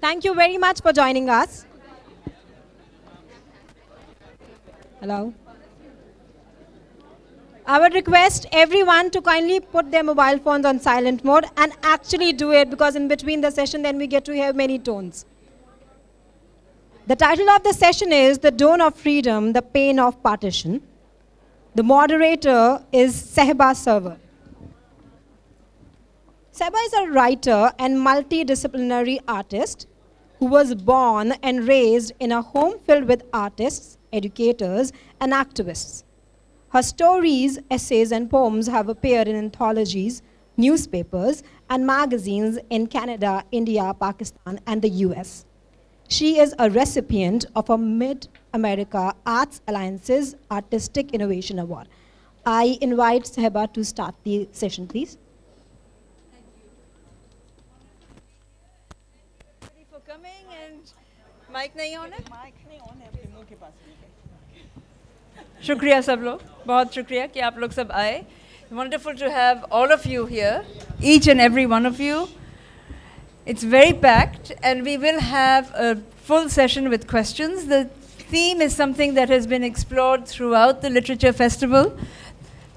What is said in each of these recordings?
Thank you very much for joining us. Hello. I would request everyone to kindly put their mobile phones on silent mode and actually do it, because in between the session then we get to hear many tones. The title of the session is The Dawn of Freedom, the Pain of Partition. The moderator is Sehba Sarwar. Sehba is a writer and multidisciplinary artist who was born and raised in a home filled with artists, educators, and activists. Her stories, essays, and poems have appeared in anthologies, newspapers, and magazines in Canada, India, Pakistan, and the US. She is a recipient of a Mid-America Arts Alliance's Artistic Innovation Award. I invite Sehba to start the session, please. Thank you for coming, and mic nahi on hai? शुक्रिया सब लोग, बहुत शुक्रिया कि आप लोग सब आए. Wonderful to have all of you here, each and every one of you. It's very packed, and we will have a full session with questions. The theme is something that has been explored throughout the Literature Festival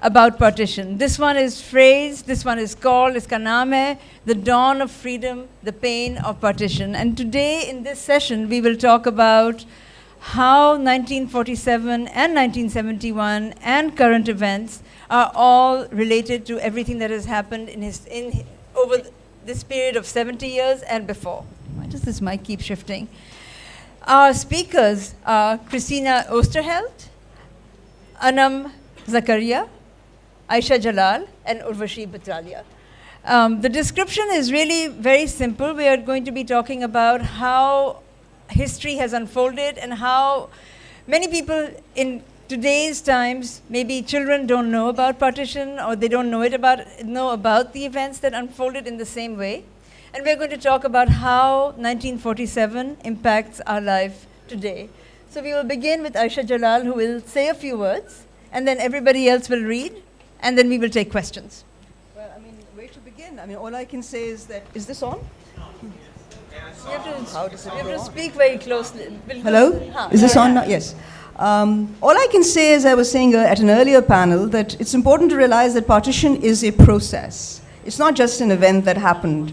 about partition. This one is phrased, this one is called, iska naam hai, The Dawn of Freedom, the Pain of Partition. And today in this session, we will talk about how 1947 and 1971 and current events are all related to everything that has happened over this period of 70 years and before. Why does this mic keep shifting? Our speakers are Christina Osterheld, Anam Zakaria, Aisha Jalal, and Urvashi Batralia. The description is really very simple. We are going to be talking about how history has unfolded and how many people in today's times, maybe children don't know about partition, or they don't know about the events that unfolded in the same way. And we're going to talk about how 1947 impacts our life today. So we will begin with Aisha Jalal, who will say a few words, and then everybody else will read, and then we will take questions. Well, where to begin? All I can say is that, is this on? You have How does it to go on? speak very closely. Hello? Is this on now? Yes. All I can say, as I was saying at an earlier panel, that it's important to realize that partition is a process. It's not just an event that happened,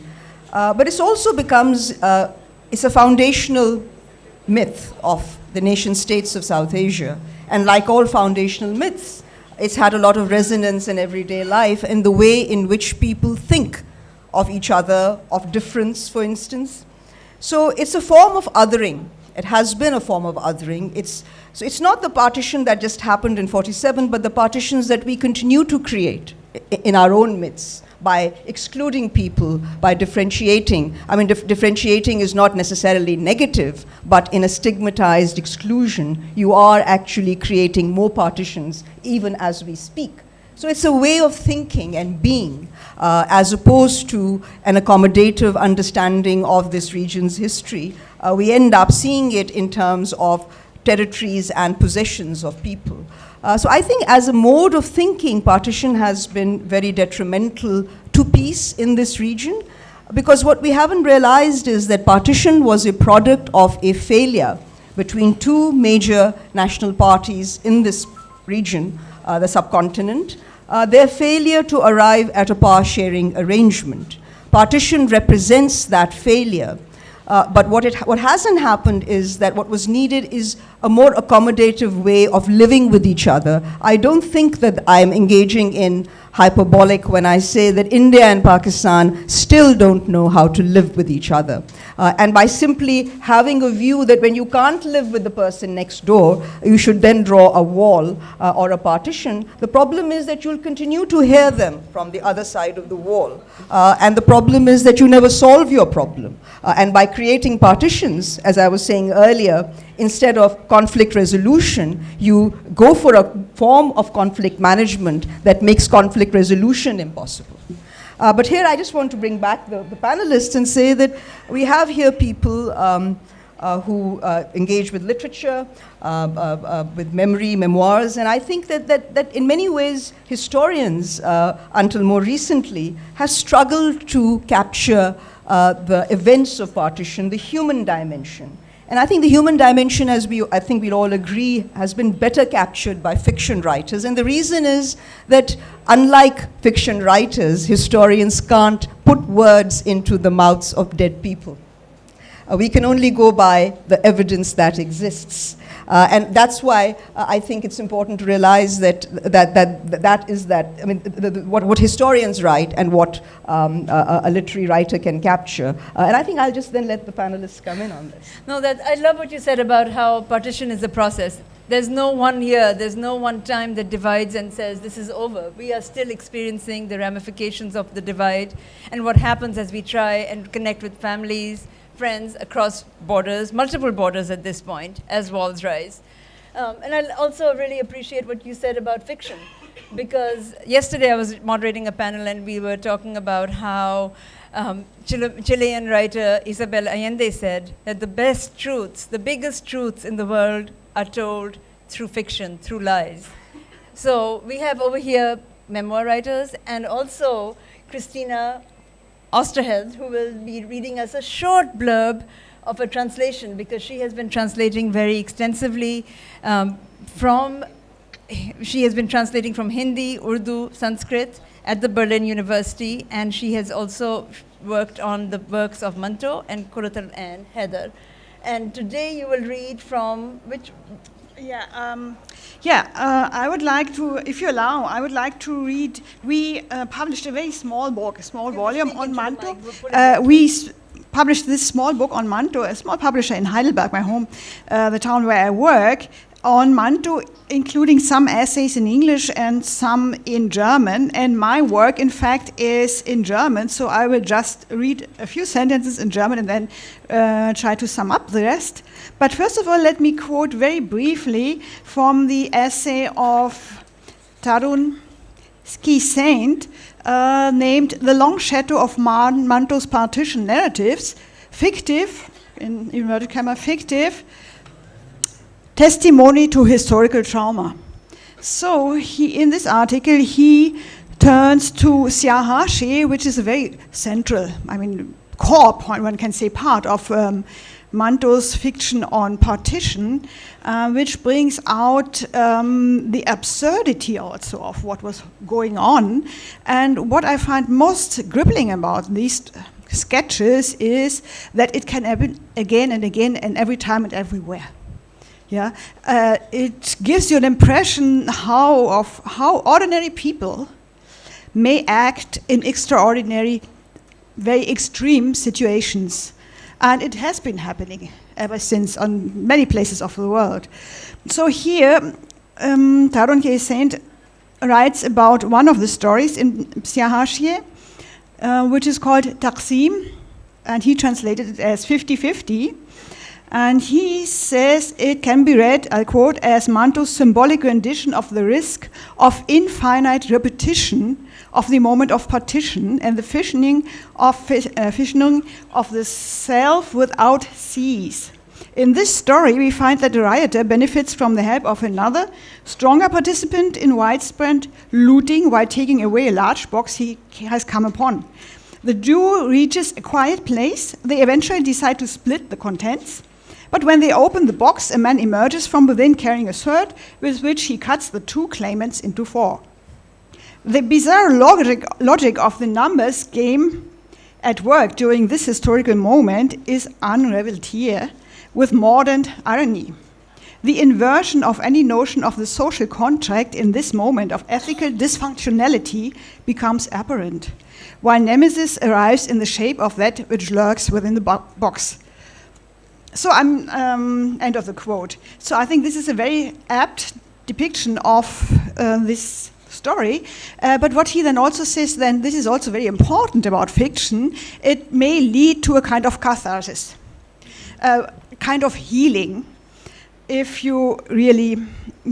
but it also becomes, it's a foundational myth of the nation states of South Asia. And like all foundational myths, it's had a lot of resonance in everyday life and the way in which people think of each other, of difference, for instance. So it's a form of othering. It has been a form of othering. So it's not the partition that just happened in 47, but the partitions that we continue to create in our own midst by excluding people, by differentiating. Differentiating is not necessarily negative, but in a stigmatized exclusion, you are actually creating more partitions even as we speak. So it's a way of thinking and being, as opposed to an accommodative understanding of this region's history. We end up seeing it in terms of territories and possessions of people. So I think as a mode of thinking, partition has been very detrimental to peace in this region, because what we haven't realized is that partition was a product of a failure between two major national parties in this region, the subcontinent, their failure to arrive at a power-sharing arrangement. Partition represents that failure. But what hasn't happened is that what was needed is a more accommodative way of living with each other. I don't think that I'm engaging in hyperbolic when I say that India and Pakistan still don't know how to live with each other. And by simply having a view that when you can't live with the person next door, you should then draw a wall or a partition, the problem is that you'll continue to hear them from the other side of the wall. And the problem is that you never solve your problem. And by creating partitions, as I was saying earlier, instead of conflict resolution, you go for a form of conflict management that makes conflict resolution impossible. But here I just want to bring back the panelists and say that we have here people who engage with literature, with memory, memoirs, and I think that in many ways historians, until more recently, have struggled to capture the events of partition, the human dimension. And I think the human dimension, I think we'll all agree, has been better captured by fiction writers. And the reason is that unlike fiction writers, historians can't put words into the mouths of dead people. We can only go by the evidence that exists. And that's why I think it's important to realize that what historians write and what a literary writer can capture. And I think I'll just then let the panelists come in on this. No, I love what you said about how partition is a process. There's no one year, there's no one time that divides and says this is over. We are still experiencing the ramifications of the divide and what happens as we try and connect with families, friends across borders, multiple borders at this point, as walls rise. And I also really appreciate what you said about fiction, because yesterday I was moderating a panel and we were talking about how Chilean writer Isabel Allende said that the best truths, the biggest truths in the world are told through fiction, through lies. So we have over here memoir writers and also Christina Osterheld, who will be reading us a short blurb of a translation, because she has been translating very extensively she has been translating from Hindi, Urdu, Sanskrit at the Berlin University, and she has also worked on the works of Manto and Kurutal and Heather. And today you will read from which? I would like to, if you allow, I would like to read. We published a very small book, a small volume on Manto. Published this small book on Manto, a small publisher in Heidelberg, my home, the town where I work, on Manto, including some essays in English and some in German. And my work, in fact, is in German, so I will just read a few sentences in German and then try to sum up the rest. But first of all, let me quote very briefly from the essay of Tarun Ski-Saint, named The Long Shadow of Manto's Partition Narratives, fictive, in inverted comma, fictive, testimony to historical trauma. So in this article, he turns to Sia Harshe, which is a very central, core point, one can say, part of Manto's fiction on partition, which brings out the absurdity also of what was going on. And what I find most crippling about these sketches is that it can happen again and again and every time and everywhere. Yeah, it gives you an impression how ordinary people may act in extraordinary, very extreme situations. And it has been happening ever since on many places of the world. So here, Tarun Ski-Saint writes about one of the stories in Sia Harshe, which is called Taksim, and he translated it as 50-50. And he says it can be read, I quote, as Manto's symbolic rendition of the risk of infinite repetition of the moment of partition and the fissioning of the self without cease. In this story, we find that the rioter benefits from the help of another, stronger participant in widespread looting while taking away a large box he has come upon. The duo reaches a quiet place. They eventually decide to split the contents. But when they open the box, a man emerges from within carrying a sword with which he cuts the two claimants into four. The bizarre logic of the numbers game at work during this historical moment is unraveled here with mordant irony. The inversion of any notion of the social contract in this moment of ethical dysfunctionality becomes apparent, while nemesis arrives in the shape of that which lurks within the box. So end of the quote. So I think this is a very apt depiction of this story. But what he then also says, then this is also very important about fiction, it may lead to a kind of catharsis, a kind of healing, if you really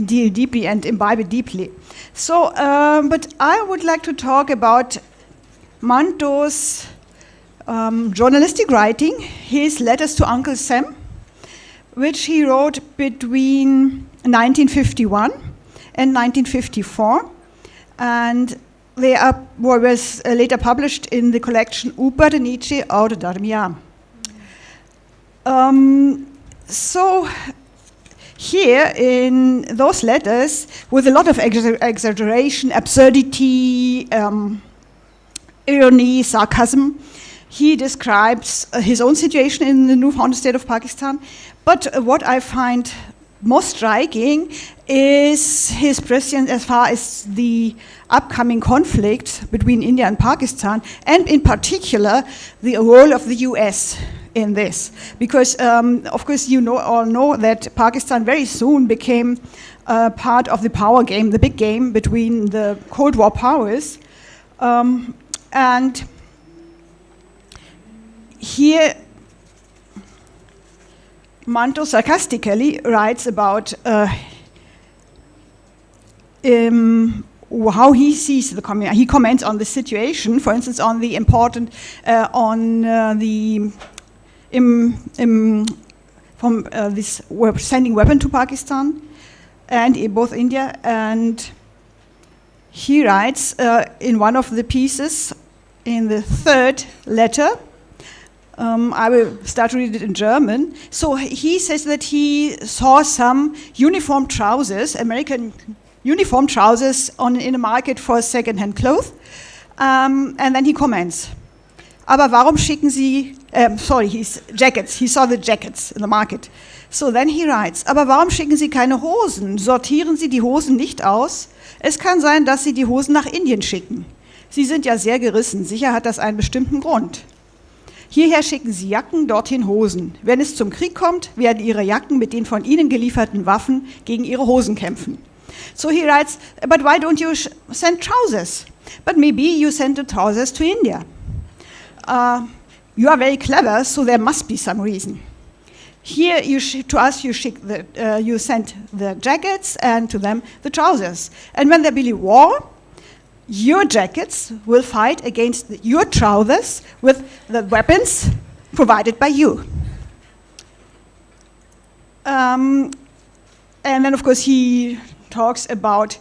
deal deeply and imbibe it deeply. So, but I would like to talk about Manto's journalistic writing, his letters to Uncle Sam, which he wrote between 1951 and 1954. And they was later published in the collection Upadanice Aur Dharmiya. So here in those letters, with a lot of exaggeration, absurdity, irony, sarcasm, he describes his own situation in the newfound state of Pakistan. But what I find most striking is his prescience as far as the upcoming conflict between India and Pakistan, and in particular the role of the US in this. Because, of course, you all know that Pakistan very soon became part of the power game, the big game between the Cold War powers. And here, Manto sarcastically writes about how he sees the community. He comments on the situation, for instance, on the important, this sending weapon to Pakistan and both India. And he writes in one of the pieces, in the third letter, I will start to read it in German. So he says that he saw some uniform trousers, American uniform trousers in a market for second-hand clothes. And then he comments, aber warum schicken Sie, his jackets, he saw the jackets in the market. So then he writes, aber warum schicken Sie keine Hosen? Sortieren Sie die Hosen nicht aus? Es kann sein, dass Sie die Hosen nach Indien schicken. Sie sind ja sehr gerissen, sicher hat das einen bestimmten Grund. Hierher schicken Sie Jacken, dorthin Hosen. Wenn es zum Krieg kommt, werden Ihre Jacken mit den von Ihnen gelieferten Waffen gegen Ihre Hosen kämpfen. So he writes, but why don't you send trousers? But maybe you send the trousers to India. You are very clever, so there must be some reason. Here, to us, you send the jackets, and to them the trousers. And when there be war, your jackets will fight against your trousers with the weapons provided by you. And then, of course, he talks about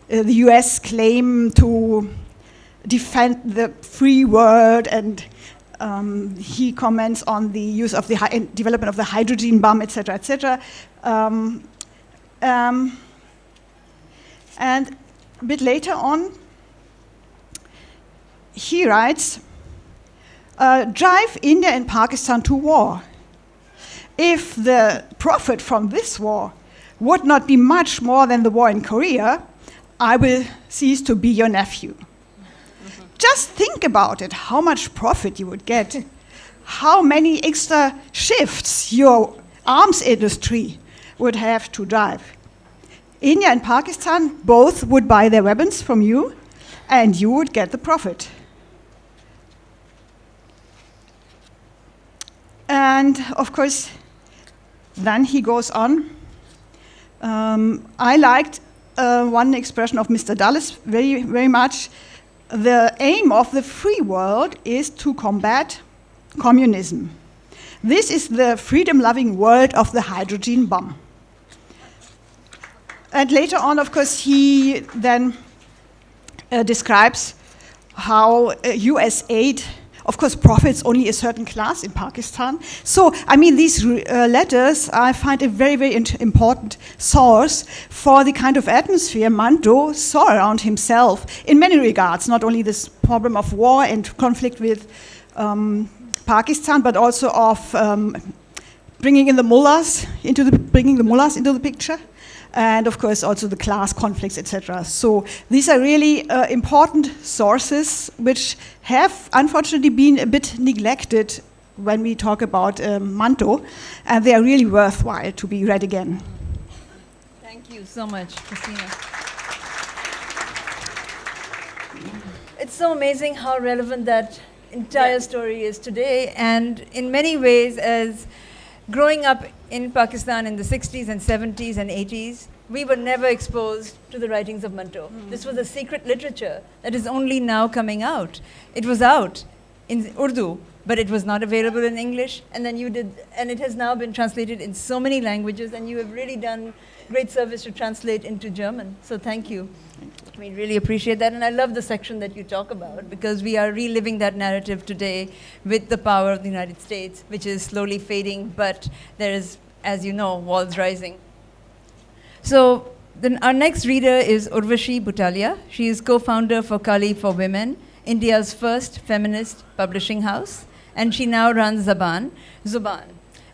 the US claim to defend the free world, and he comments on the use of the development of the hydrogen bomb, etc., etc. And a bit later on, he writes, drive India and Pakistan to war. If the profit from this war would not be much more than the war in Korea, I will cease to be your nephew. Just think about it, how much profit you would get, how many extra shifts your arms industry would have to drive. India and Pakistan both would buy their weapons from you, and you would get the profit. And of course, then he goes on. I liked one expression of Mr. Dulles very, very much. The aim of the free world is to combat communism. This is the freedom-loving world of the hydrogen bomb. And later on, of course, he then describes how US aid, of course, profits only a certain class in Pakistan. So, I mean, these letters I find a very, very important source for the kind of atmosphere Manto saw around himself in many regards, not only this problem of war and conflict with Pakistan, but also of bringing the mullahs into the picture. And of course, also the class conflicts, etc. So these are really important sources which have unfortunately been a bit neglected when we talk about Manto, and they are really worthwhile to be read again. Thank you so much, Christina. It's so amazing how relevant that entire story is today, and in many ways, as growing up in Pakistan in the 60s and 70s and 80s, we were never exposed to the writings of Manto. This was a secret literature that is only now coming out. It was out in Urdu, but it was not available in English, and then you did, and it has now been translated in so many languages, and you have really done great service to translate into German. So thank you. We really appreciate that, and I love the section that you talk about because we are reliving that narrative today with the power of the United States, which is slowly fading, but there is, as you know, walls rising. So then our next reader is Urvashi Butalia. She is co-founder for Kali for Women, India's first feminist publishing house, and she now runs Zuban,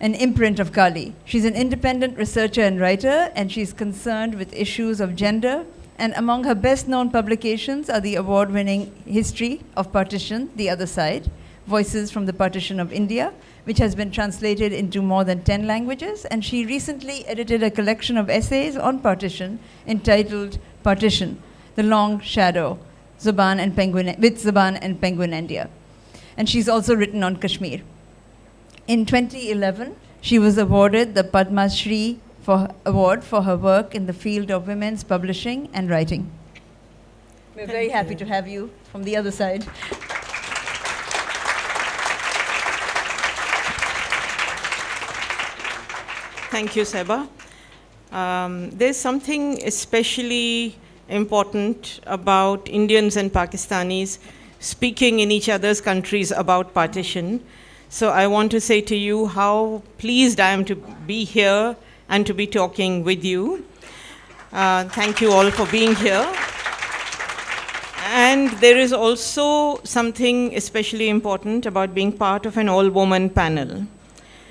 an imprint of Kali. She's an independent researcher and writer, and she's concerned with issues of gender. And among her best-known publications are the award-winning History of Partition, The Other Side, Voices from the Partition of India, which has been translated into more than 10 languages. And she recently edited a collection of essays on partition entitled Partition, The Long Shadow, with Zuban and Penguin India. And she's also written on Kashmir. In 2011, she was awarded the Padma Shri Award for her work in the field of women's publishing and writing. We're very happy to have you from the other side. Thank you, Seba. There's something especially important about Indians and Pakistanis speaking in each other's countries about partition. So I want to say to you how pleased I am to be here and to be talking with you. Thank you all for being here. And there is also something especially important about being part of an all-woman panel.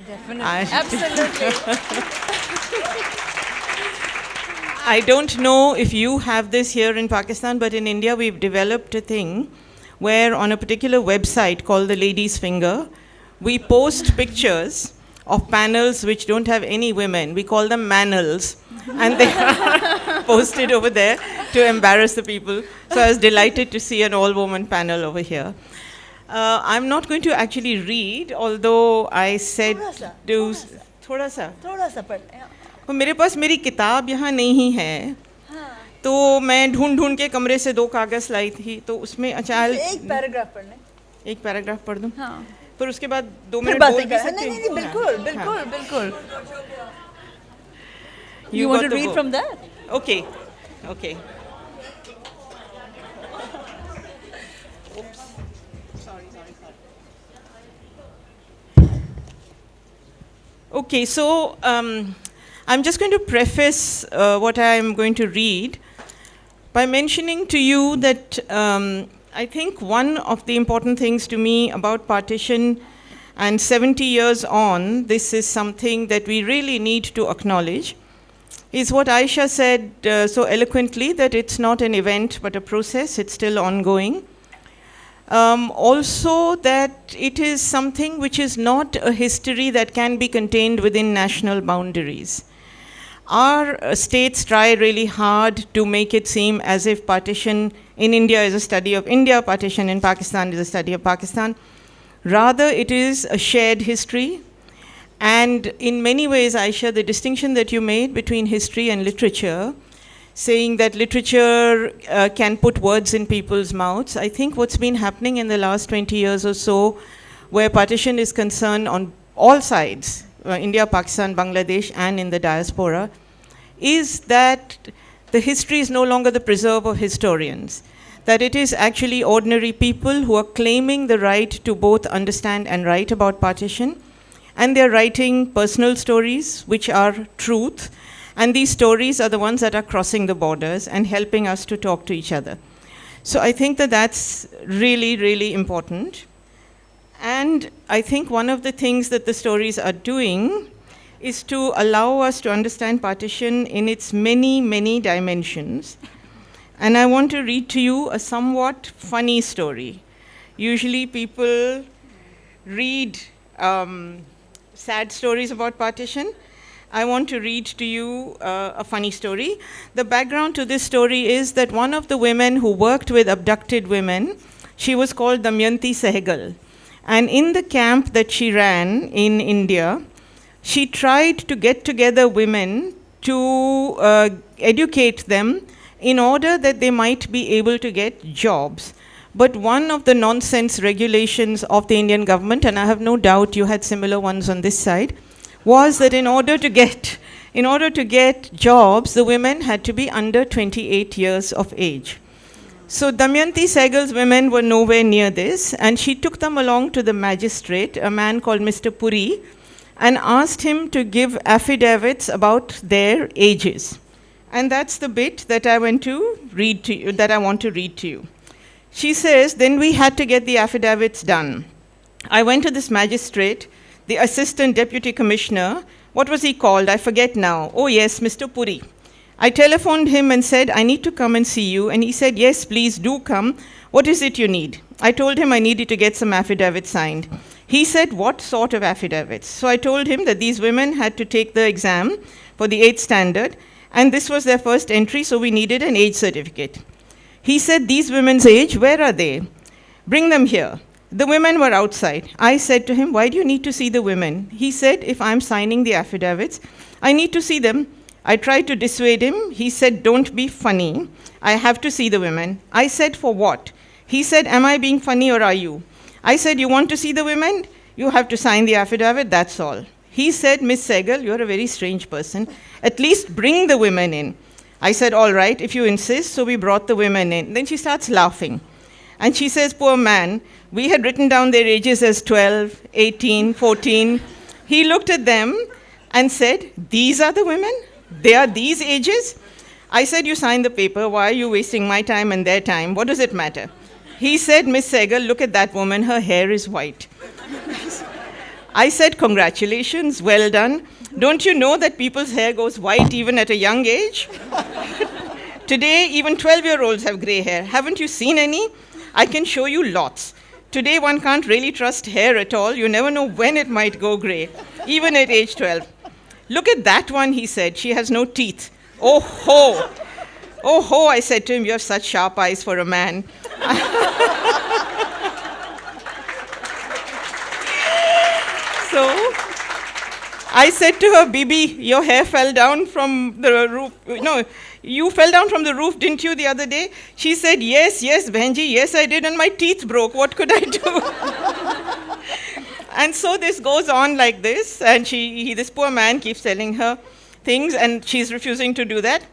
Definitely. Absolutely. I don't know if you have this here in Pakistan, but in India we've developed a thing where on a particular website called the Lady's Finger, we post pictures of panels which don't have any women. We call them manels. And they are posted over there to embarrass the people. So I was delighted to see an all-woman panel over here. I'm not going to actually read, although I said to... थोड़ा सा पर मेरे पास मेरी किताब यहाँ नहीं है, तो मैं ढूंढ के कमरे से 2 कागज लाई थी, तो उसमें अच्छा एक पैराग्राफ पढ़ दूँ, हाँ, पर उसके बाद 2 मिनट बोल भी सकती हूँ। नहीं, बिल्कुल। You want to read from that? Okay. Okay, so I'm just going to preface what I'm going to read by mentioning to you that I think one of the important things to me about partition, and 70 years on, this is something that we really need to acknowledge, is what Aisha said so eloquently, that it's not an event but a process, it's still ongoing. Also that it is something which is not a history that can be contained within national boundaries. Our states try really hard to make it seem as if partition in India is a study of India, partition in Pakistan is a study of Pakistan. Rather, it is a shared history. And in many ways, Aisha, the distinction that you made between history and literature, saying that literature can put words in people's mouths, I think what's been happening in the last 20 years or so, where partition is concerned on all sides, India, Pakistan, Bangladesh, and in the diaspora, is that the history is no longer the preserve of historians, that it is actually ordinary people who are claiming the right to both understand and write about partition, and they're writing personal stories which are truth, and these stories are the ones that are crossing the borders and helping us to talk to each other. So I think that that's really, really important. And I think one of the things that the stories are doing is to allow us to understand partition in its many, many dimensions. And I want to read to you a somewhat funny story. Usually people read sad stories about partition. I want to read to you a funny story. The background to this story is that one of the women who worked with abducted women, she was called Damayanti Sehgal. And in the camp that she ran in India, she tried to get together women to educate them in order that they might be able to get jobs. But one of the nonsense regulations of the Indian government, and I have no doubt you had similar ones on this side, was that in order to get in order to get jobs, the women had to be under 28 years of age. So Damayanti Sehgal's women were nowhere near this, and she took them along to the magistrate, a man called Mr. Puri, and asked him to give affidavits about their ages. And that's the bit that I want to read to you, She says, then we had to get the affidavits done. I went to this magistrate, the assistant deputy commissioner. What was he called? I forget now. Oh yes, Mr. Puri. I telephoned him and said, I need to come and see you. And he said, yes, please do come. What is it you need? I told him I needed to get some affidavits signed. He said, what sort of affidavits? So I told him that these women had to take the exam for the 8th standard, and this was their first entry, so we needed an age certificate. He said, these women's age, where are they? Bring them here. The women were outside. I said to him, why do you need to see the women? He said, if I'm signing the affidavits, I need to see them. I tried to dissuade him. He said, don't be funny. I have to see the women. I said, for what? He said, am I being funny or are you? I said, you want to see the women? You have to sign the affidavit, that's all. He said, Miss Sehgal, you're a very strange person. At least bring the women in. I said, all right, if you insist. So we brought the women in. Then she starts laughing. And she says, poor man, we had written down their ages as 12, 18, 14. He looked at them and said, these are the women? They are these ages? I said, you signed the paper. Why are you wasting my time and their time? What does it matter? He said, Miss Sehgal, look at that woman. Her hair is white. I said, congratulations, well done. Don't you know that people's hair goes white even at a young age? Today, even 12-year-olds have gray hair. Haven't you seen any? I can show you lots. Today, one can't really trust hair at all. You never know when it might go gray, even at age 12. Look at that one, he said. She has no teeth. Oh ho! Oh ho, I said to him, you have such sharp eyes for a man. So I said to her, Bibi, your hair fell down from the roof. No, you fell down from the roof, didn't you, the other day? She said, yes, Benji, yes, I did, and my teeth broke. What could I do? And so this goes on like this, and this poor man keeps telling her things, and she's refusing to do that.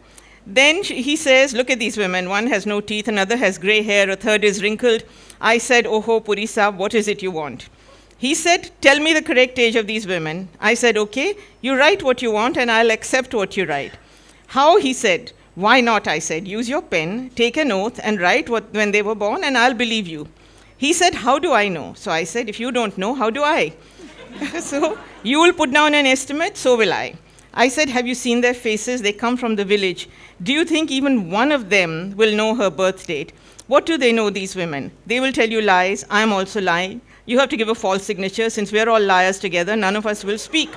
Then he says, look at these women. One has no teeth, another has gray hair, a third is wrinkled. I said, oh ho, Puri Saab, what is it you want? He said, tell me the correct age of these women. I said, okay, you write what you want, and I'll accept what you write. How? He said, why not? I said, use your pen, take an oath, and write when they were born, and I'll believe you. He said, how do I know? So I said, if you don't know, how do I? So you will put down an estimate, so will I. I said, have you seen their faces? They come from the village. Do you think even one of them will know her birth date? What do they know, these women? They will tell you lies. I'm also lying. You have to give a false signature. Since we're all liars together, none of us will speak.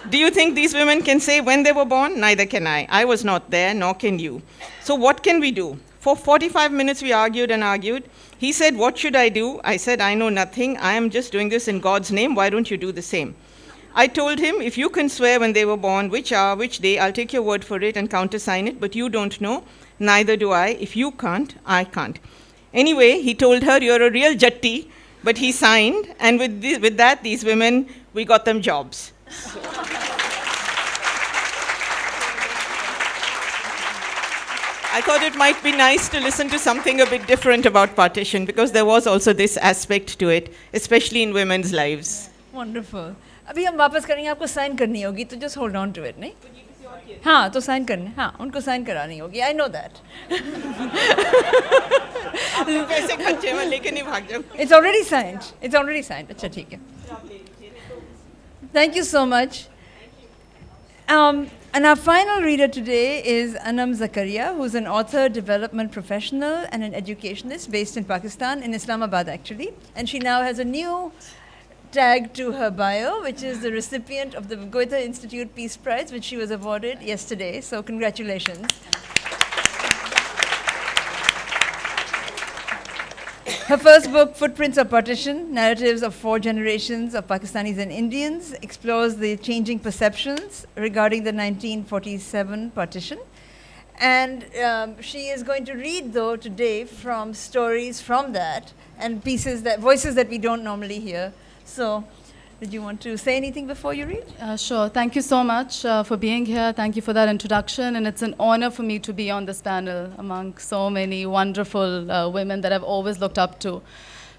Do you think these women can say when they were born? Neither can I. I was not there, nor can you. So what can we do? For 45 minutes, we argued and argued. He said, what should I do? I said, I know nothing. I am just doing this in God's name. Why don't you do the same? I told him, if you can swear when they were born, which hour, which day, I'll take your word for it and countersign it, but you don't know. Neither do I. If you can't, I can't. Anyway, he told her, you're a real jatti, but he signed, and with that, these women, we got them jobs. I thought it might be nice to listen to something a bit different about partition, because there was also this aspect to it, especially in women's lives. Wonderful. अभी हम वापस करेंगे, आपको sign करनी होगी, तो just hold on to it, नहीं? हाँ, तो साइन करने, हाँ, उनको साइन करानी होगी. I know that. पैसे खर्चे में लेके नहीं भाग जाओ. It's already signed. It's already signed. अच्छा ठीक है. Thank you so much. And our final reader today is Anam Zakaria, who's an author, development professional, and an educationist based in Pakistan, in Islamabad actually. And she now has a new tag to her bio, which is the recipient of the Goethe Institute Peace Prize, which she was awarded yesterday. So congratulations. Her first book, Footprints of Partition, Narratives of Four Generations of Pakistanis and Indians, explores the changing perceptions regarding the 1947 partition. And she is going to read, though, today from stories from that and voices that we don't normally hear. So Did you want to say anything before you read? Sure. Thank you so much for being here. Thank you for that introduction. And it's an honor for me to be on this panel among so many wonderful women that I've always looked up to.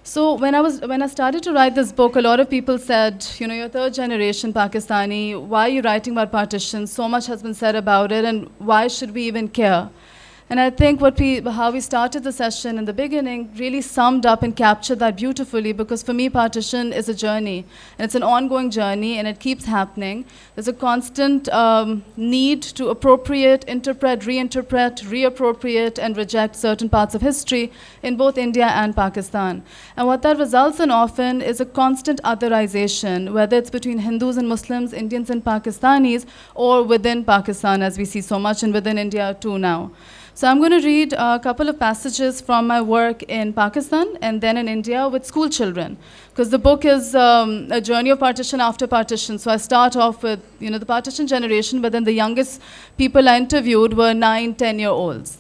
So when I started to write this book, a lot of people said, you know, you're third generation Pakistani. Why are you writing about partition? So much has been said about it, and why should we even care? And I think how we started the session in the beginning really summed up and captured that beautifully, because for me, partition is a journey. And it's an ongoing journey, and it keeps happening. There's a constant need to appropriate, interpret, reinterpret, reappropriate, and reject certain parts of history in both India and Pakistan. And what that results in often is a constant otherization, whether it's between Hindus and Muslims, Indians and Pakistanis, or within Pakistan, as we see so much, and within India too now. So I'm going to read a couple of passages from my work in Pakistan and then in India with school children, because the book is a journey of partition after partition. So I start off with, you know, the partition generation, but then the youngest people I interviewed were 9, 10-year-olds.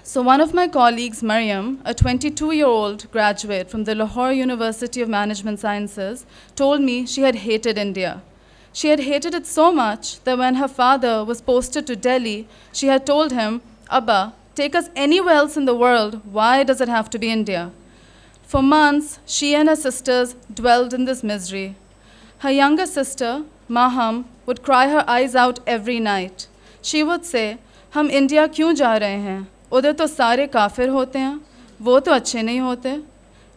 So one of my colleagues, Mariam, a 22-year-old graduate from the Lahore University of Management Sciences, told me she had hated India. She had hated it so much that when her father was posted to Delhi, she had told him, "Abba, take us anywhere else in the world. Why does it have to be India?" For months, she and her sisters dwelled in this misery. Her younger sister, Maham, would cry her eyes out every night. She would say, "हम India क्यों जा रहे हैं? उधर तो सारे काफिर होते हैं. वो तो अच्छे नहीं होते.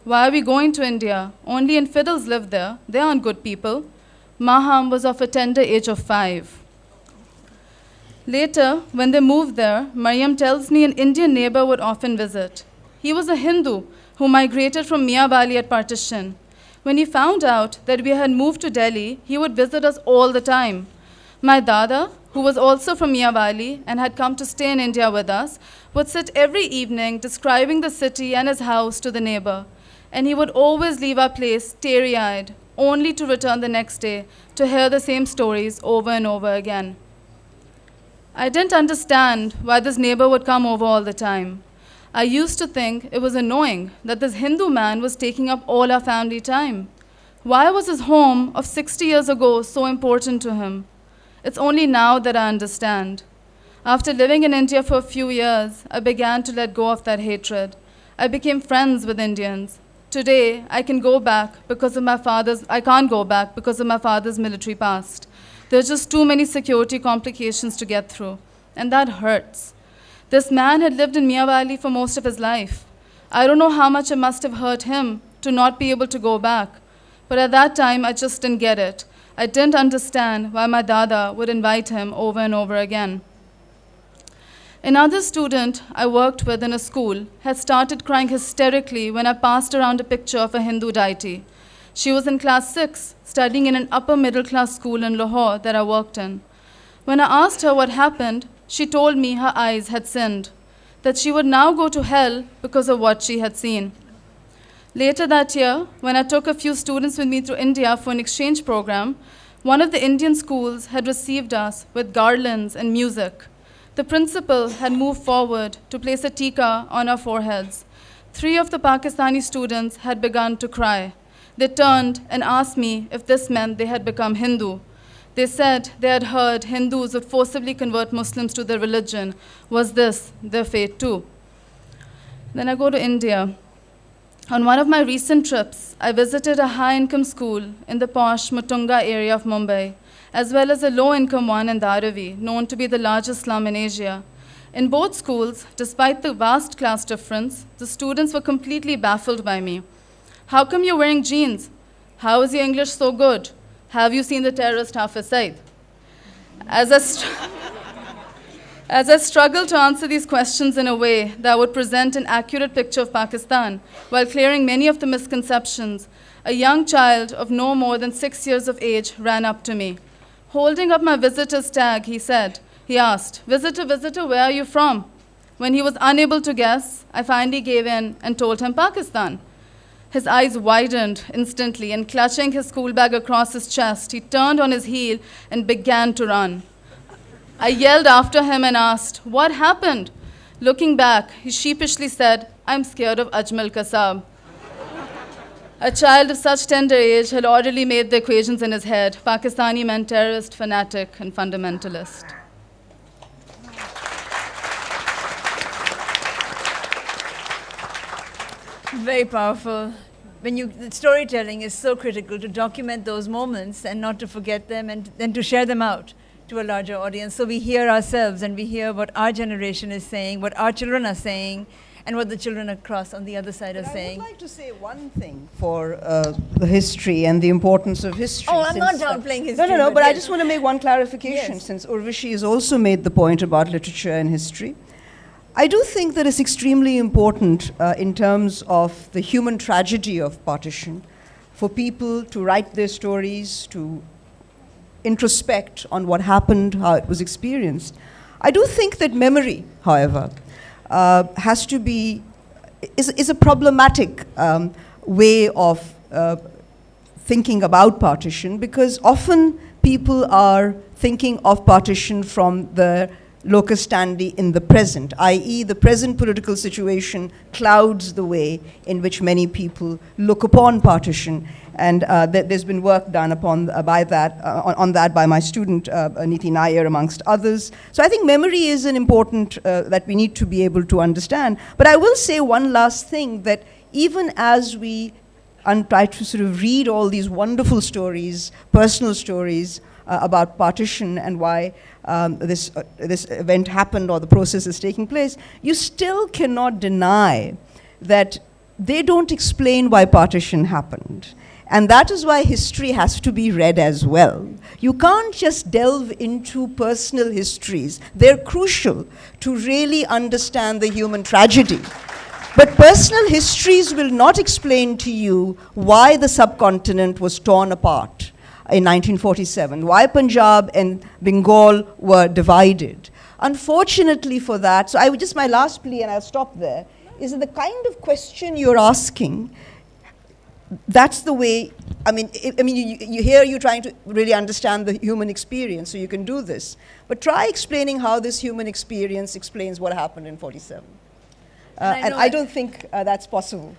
Why are we going to India? Only infidels live there. They aren't good people." Maham was of a tender age of 5. Later, when they moved there, Mariam tells me an Indian neighbor would often visit. He was a Hindu who migrated from Miawali at partition. When he found out that we had moved to Delhi, he would visit us all the time. My Dada, who was also from Miawali and had come to stay in India with us, would sit every evening describing the city and his house to the neighbor. And he would always leave our place teary-eyed, only to return the next day to hear the same stories over and over again. I didn't understand why this neighbor would come over all the time. I used to think it was annoying that this Hindu man was taking up all our family time. Why was his home of 60 years ago so important to him? It's only now that I understand. After living in India for a few years, I began to let go of that hatred. I became friends with Indians. Today, I can't go back because of my father's military past. There's just too many security complications to get through, and that hurts. This man had lived in Miawali for most of his life. I don't know how much it must have hurt him to not be able to go back, but at that time, I just didn't get it. I didn't understand why my Dada would invite him over and over again. Another student I worked with in a school had started crying hysterically when I passed around a picture of a Hindu deity. She was in class 6, studying in an upper middle class school in Lahore that I worked in. When I asked her what happened, she told me her eyes had sinned, that she would now go to hell because of what she had seen. Later that year, when I took a few students with me to India for an exchange program, one of the Indian schools had received us with garlands and music. The principal had moved forward to place a tika on our foreheads. 3 of the Pakistani students had begun to cry. They turned and asked me if this meant they had become Hindu. They said they had heard Hindus would forcibly convert Muslims to their religion. Was this their fate too? Then I go to India. On one of my recent trips, I visited a high-income school in the posh Mutunga area of Mumbai, as well as a low-income one in Dharavi, known to be the largest slum in Asia. In both schools, despite the vast class difference, the students were completely baffled by me. "How come you're wearing jeans? How is your English so good? Have you seen the terrorist Hafiz Saeed?" As I struggled to answer these questions in a way that would present an accurate picture of Pakistan, while clearing many of the misconceptions, a young child of no more than 6 years of age ran up to me. Holding up my visitor's tag, he asked, "Visitor, visitor, where are you from?" When he was unable to guess, I finally gave in and told him Pakistan. His eyes widened instantly, and clutching his school bag across his chest, he turned on his heel and began to run. I yelled after him and asked, "What happened?" Looking back, he sheepishly said, "I'm scared of Ajmal Kasab." A child of such tender age had already made the equations in his head. Pakistani meant terrorist, fanatic, and fundamentalist. Very powerful. The storytelling is so critical to document those moments and not to forget them and then to share them out to a larger audience. So we hear ourselves and we hear what our generation is saying, what our children are saying, and what the children across on the other side are saying. I would like to say one thing for the history and the importance of history. Oh, I'm not since, downplaying history. No, but I yes. just want to make one clarification, Yes. since Urvashi has also made the point about literature and history. I do think that it's extremely important in terms of the human tragedy of partition for people to write their stories, to introspect on what happened, how it was experienced. I do think that memory, however, has to be, is a problematic way of thinking about partition, because often people are thinking of partition from the locus standi in the present, i.e. the present political situation clouds the way in which many people look upon partition. And there's been work done upon on that by my student, Niti Nair, amongst others. So I think memory is an important, that we need to be able to understand. But I will say one last thing, that even as we try to sort of read all these wonderful stories, personal stories, about partition and why this event happened or the process is taking place, you still cannot deny that they don't explain why partition happened. And that is why history has to be read as well. You can't just delve into personal histories. They're crucial to really understand the human tragedy. But personal histories will not explain to you why the subcontinent was torn apart in 1947, why Punjab and Bengal were divided. Unfortunately for that, so my last plea, and I'll stop there, is that the kind of question you're asking, that's the way, you hear you trying to really understand the human experience, so you can do this. But try explaining how this human experience explains what happened in 47. And I don't think that's possible.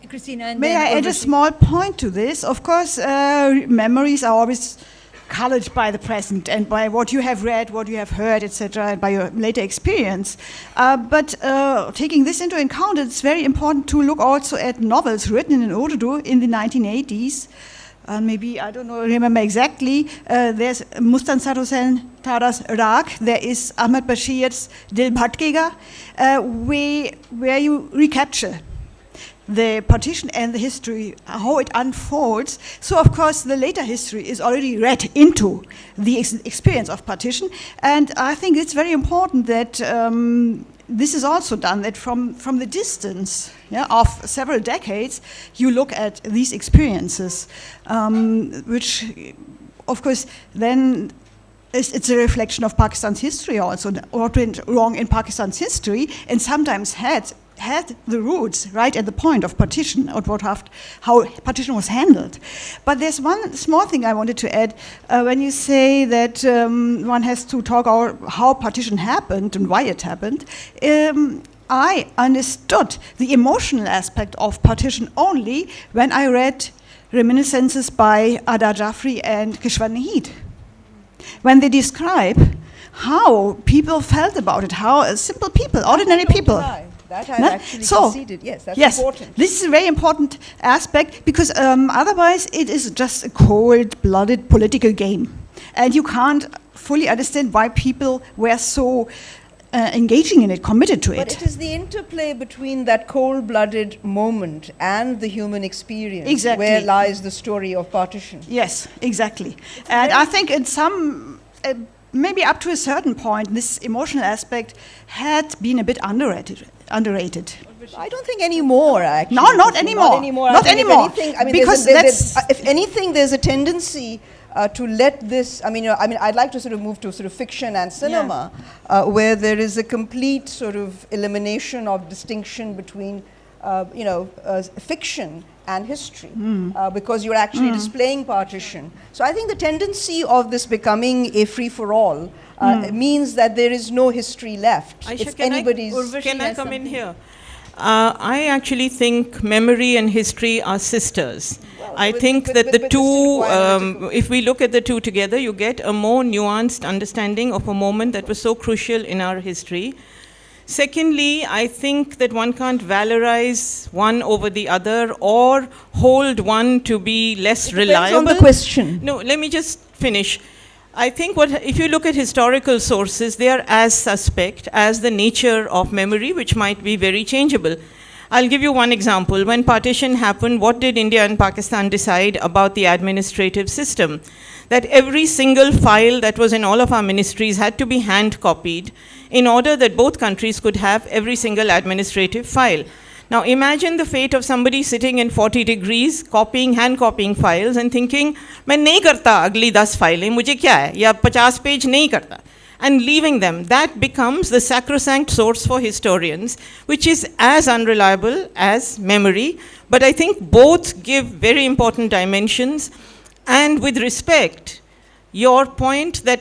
Christina, and May then I add a Urvashi. small point to this? Of course, memories are always colored by the present and by what you have read, what you have heard, etc., and by your later experience. But taking this into account, it's very important to look also at novels written in Urdu in the 1980s. Maybe, I don't know, remember exactly, there's Mustansar Hussain Tara's Rag, there is Ahmed Bashir's Dil Bhatkega, where you recapture the partition and the history, how it unfolds. So, of course, the later history is already read into the experience of partition. And I think it's very important that this is also done, that from the distance of several decades, you look at these experiences, which, of course, then it's a reflection of Pakistan's history also, what went wrong in Pakistan's history, and sometimes had the roots right at the point of partition, or how partition was handled. But there's one small thing I wanted to add. When you say that one has to talk about how partition happened and why it happened, I understood the emotional aspect of partition only when I read reminiscences by Ada Jafri and Kishwar Nahid, when they describe how people felt about it, how simple people, ordinary people. That I've actually conceded. Yes, that's important. This is a very important aspect, because otherwise it is just a cold-blooded political game. And you can't fully understand why people were so engaging in it, committed to it. But it is the interplay between that cold-blooded moment and the human experience where lies the story of partition. Yes, exactly. And I think in some... maybe up to a certain point, this emotional aspect had been a bit underrated. I don't think anymore, actually. No, not anymore. Not anymore. Because if anything, there's a tendency to let this. I'd like to sort of move to sort of fiction and cinema, where there is a complete sort of elimination of distinction between, fiction and history, because you're actually displaying partition. So I think the tendency of this becoming a free-for-all means that there is no history left. Aisha, It's anybody's. can I come in here? I actually think memory and history are sisters. I think that the two, if we look at the two together, you get a more nuanced understanding of a moment that was so crucial in our history. Secondly, I think that one can't valorize one over the other or hold one to be less reliable. On the question. No, let me just finish. I think if you look at historical sources, they are as suspect as the nature of memory, which might be very changeable. I'll give you one example. When partition happened, what did India and Pakistan decide about the administrative system? That every single file that was in all of our ministries had to be hand copied in order that both countries could have every single administrative file. Now imagine the fate of somebody sitting in 40 degrees, hand copying files and thinking, मैं नहीं करता अगली 10 फाइलें, मुझे क्या है, या 50 page नहीं करता, and leaving them. That becomes the sacrosanct source for historians, which is as unreliable as memory. But I think both give very important dimensions. And with respect, your point that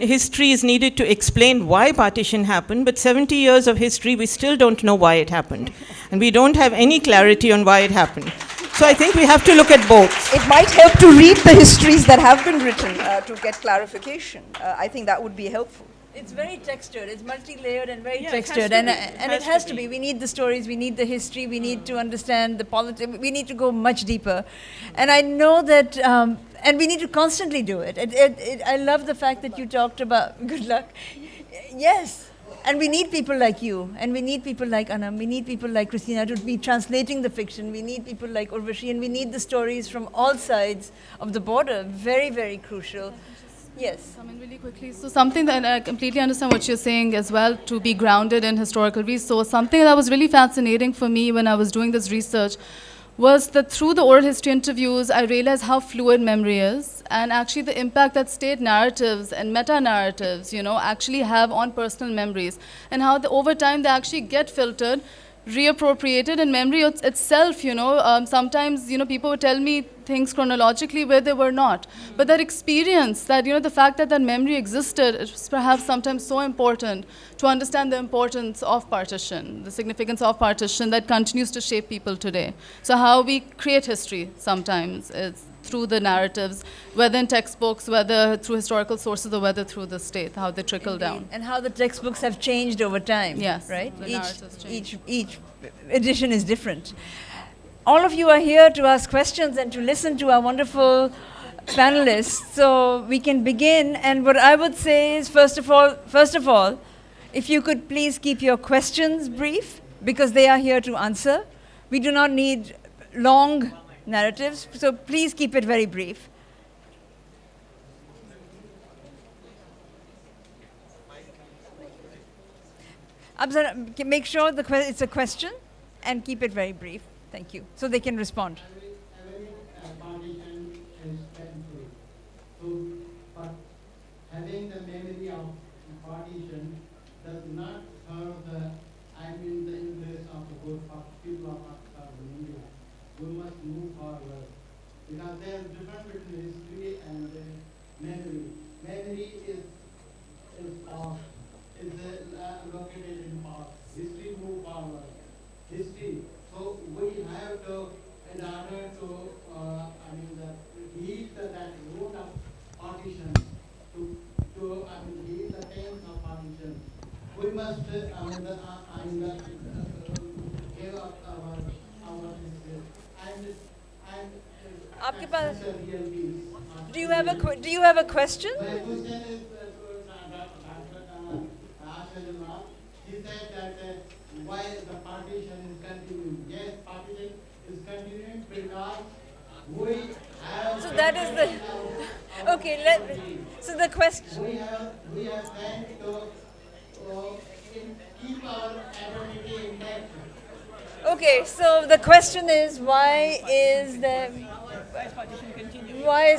history is needed to explain why partition happened, but 70 years of history, we still don't know why it happened. And we don't have any clarity on why it happened. So I think we have to look at both. It might help to read the histories that have been written to get clarification. I think that would be helpful. It's very textured. It's multi-layered and very Yeah, it has textured, to and be. it has to be. We need the stories. We need the history. We need to understand the politics. We need to go much deeper, and I know that. And we need to constantly do it. I love the fact that you talked about. Good luck. Yes. And we need people like you, and we need people like Anam, we need people like Christina to be translating the fiction, we need people like Urvashi, and we need the stories from all sides of the border. Very, very crucial. Yes. Come in really quickly. So something that I completely understand what you're saying as well, to be grounded in historical resource. Something that was really fascinating for me when I was doing this research was that through the oral history interviews, I realized how fluid memory is, and actually the impact that state narratives and meta-narratives, actually have on personal memories, and how over time they actually get filtered, reappropriated, and memory itself, sometimes, people would tell me things chronologically where they were not. But that experience, that, the fact that that memory existed, is perhaps sometimes so important to understand the importance of partition, the significance of partition that continues to shape people today. So how we create history sometimes is through the narratives, whether in textbooks, whether through historical sources, or whether through the state, how they trickle down. And how the textbooks have changed over time. Yes, right? the narratives change. Each edition is different. All of you are here to ask questions and to listen to our wonderful panelists. So we can begin. And what I would say is, first of all, if you could please keep your questions brief, because they are here to answer. We do not need long narratives, so please keep it very brief. Make sure it's a question and keep it very brief. Thank you. So they can respond. Partition is painful. So, but having the memory of partition does not serve the interest of the whole people of Pakistan and India. We must move forward. Because there is a difference between history and memory. Memory is past, is located in past. History move forward. History. So we have to, in order to, heal that root of partition, heal the pains of partition, we must, give up our history Aapke paas, do you have a question? My question is he said that why the partition is continuing. Yes, partition is continuing because we have. So that is the. Okay, so the question. We have planned to keep our identity intact. Okay, so the question is, why is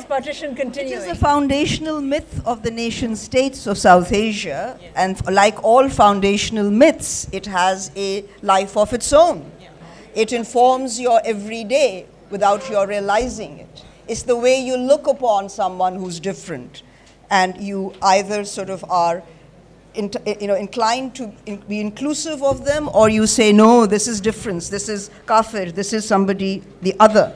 partition continuing? It is a foundational myth of the nation states of South Asia, yes. And like all foundational myths, it has a life of its own. Yeah. It informs your everyday without your realizing it. It's the way you look upon someone who's different, and you either sort of are inclined to be inclusive of them, or you say, no, this is difference, this is kafir, this is somebody, the other.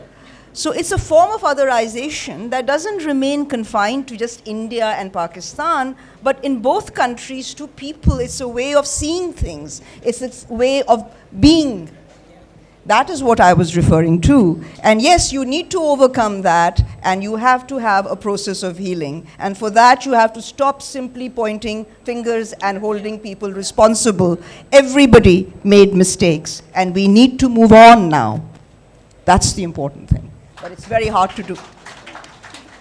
So it's a form of otherization that doesn't remain confined to just India and Pakistan, but in both countries, to people, it's a way of seeing things. It's a way of being. That is what I was referring to. And yes, you need to overcome that, and you have to have a process of healing. And for that, you have to stop simply pointing fingers and holding people responsible. Everybody made mistakes, and we need to move on now. That's the important thing. But it's very hard to do.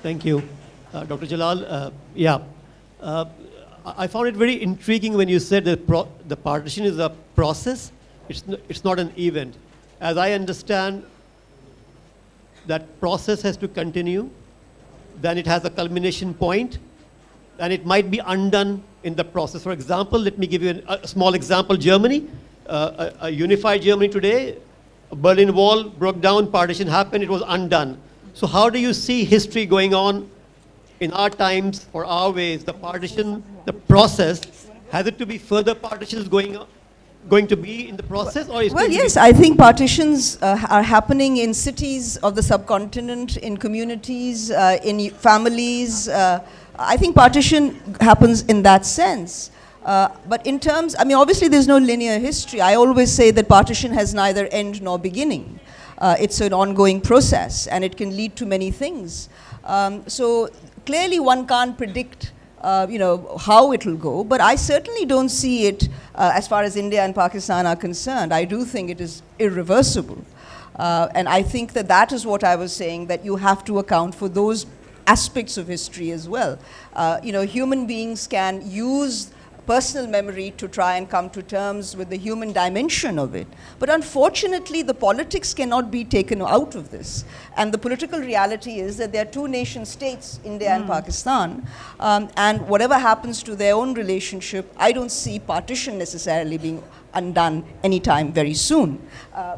Thank you. Dr. Jalal, I found it very intriguing when you said that the partition is a process, it's not an event. As I understand, that process has to continue, then it has a culmination point, and it might be undone in the process. For example, let me give you a small example. Germany, a unified Germany today, Berlin Wall broke down, partition happened, it was undone. So how do you see history going on in our times, for our ways, the partition, the process? Has it to be further partitions going to be in the process? Or is Well, yes, I think partitions are happening in cities of the subcontinent, in communities, in families. I think partition happens in that sense. But in terms, obviously there's no linear history. I always say that partition has neither end nor beginning. It's an ongoing process, and it can lead to many things. So clearly one can't predict how it will go, but I certainly don't see it as far as India and Pakistan are concerned. I do think it is irreversible. And I think that is what I was saying, that you have to account for those aspects of history as well. Human beings can use personal memory to try and come to terms with the human dimension of it. But unfortunately, the politics cannot be taken out of this. And the political reality is that there are two nation states, India and Pakistan, and whatever happens to their own relationship, I don't see partition necessarily being undone anytime very soon.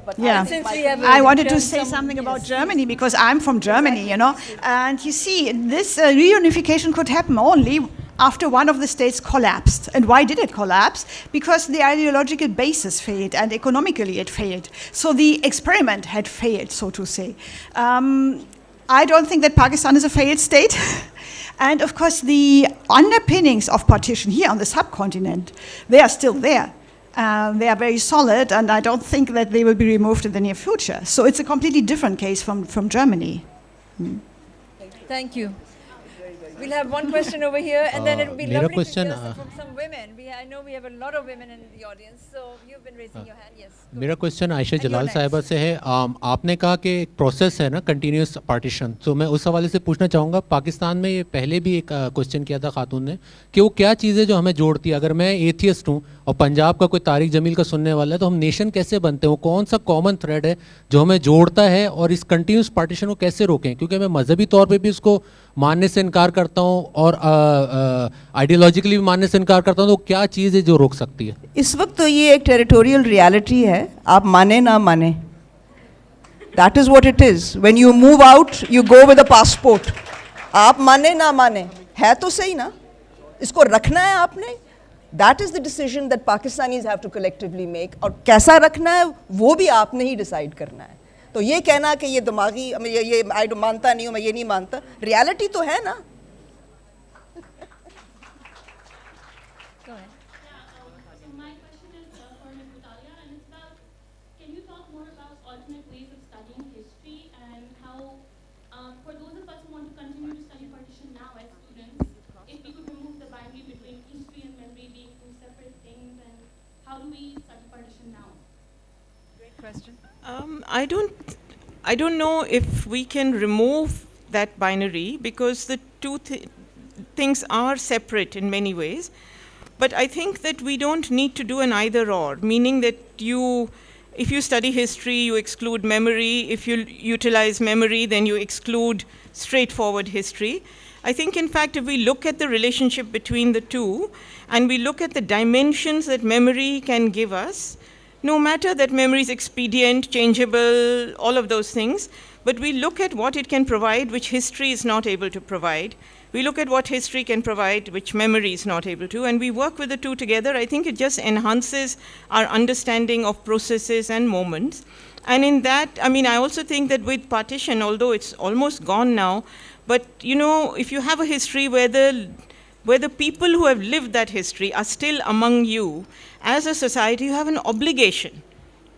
But Yeah, Since we have I wanted to say some- something about yes, Germany because I'm from Germany, and you see, this reunification could happen only after one of the states collapsed. And why did it collapse? Because the ideological basis failed and economically it failed. So the experiment had failed, so to say. I don't think that Pakistan is a failed state. And of course, the underpinnings of partition here on the subcontinent, they are still there. They are very solid, and I don't think that they will be removed in the near future. So it's a completely different case from Germany. Thank you. We'll have one question over here, and then it would be Mera lovely question, to hear from some women. I know we have a lot of women in the audience, so you've been raising your hand. Yes. go मेरा ahead. Question Ayesha And you're Jalal next. साहिबा से है। आपने कहा कि एक process है ना, कंटिन्यूस पार्टीशन। तो मैं उस हवाले से पूछना चाहूँगा, पाकिस्तान में ये पहले भी एक क्वेश्चन किया था खातून ने कि वो क्या चीज़ है जो हमें जोड़ती है। अगर मैं एथियस्ट हूँ और पंजाब का कोई तारिक जमील का सुनने वाला है, तो हम नेशन कैसे बनते हैं? वो कौन सा कॉमन थ्रेड है जो हमें जोड़ता है, और इस कंटिन्यूस पार्टीशन को कैसे रोकें? क्योंकि मैं मजहबी तौर पे भी उसको मानने से इनकार करता हूँ और आइडियोलॉजिकली भी मानने से इनकार करता हूँ। तो क्या चीज़ है जो रोक सकती है? इस वक्त तो ये एक टेरिटोरियल रियलिटी है, आप माने ना माने, that is what it is. When you move out you go with a passport. आप माने ना माने, है तो सही ना, इसको रखना है आपने. That is the decision that Pakistanis have to collectively make. और कैसा रखना है वो भी आपने ही डिसाइड करना है. तो ये कहना कि ये दिमागी, ये आई मानता नहीं हूँ, मैं ये नहीं मानता, रियलिटी तो है ना. Go ahead. So my question is for Ms. Butalia, and it's about, can you talk more about alternate ways of studying history and how, for those of us who want to continue to study partition now as students, if we could remove the boundary between history and memory being two separate things, and how do we study partition now? Great question. I don't know if we can remove that binary, because the two things are separate in many ways. But I think that we don't need to do an either or, meaning that if you study history, you exclude memory. If you utilize memory, then you exclude straightforward history. I think, in fact, if we look at the relationship between the two, and we look at the dimensions that memory can give us, no matter that memory is expedient, changeable, all of those things, but we look at what it can provide, which history is not able to provide. We look at what history can provide, which memory is not able to, and we work with the two together. I think it just enhances our understanding of processes and moments. And in that, I mean, I also think that with partition, although it's almost gone now, but you know, if you have a history where the people who have lived that history are still among you, as a society, you have an obligation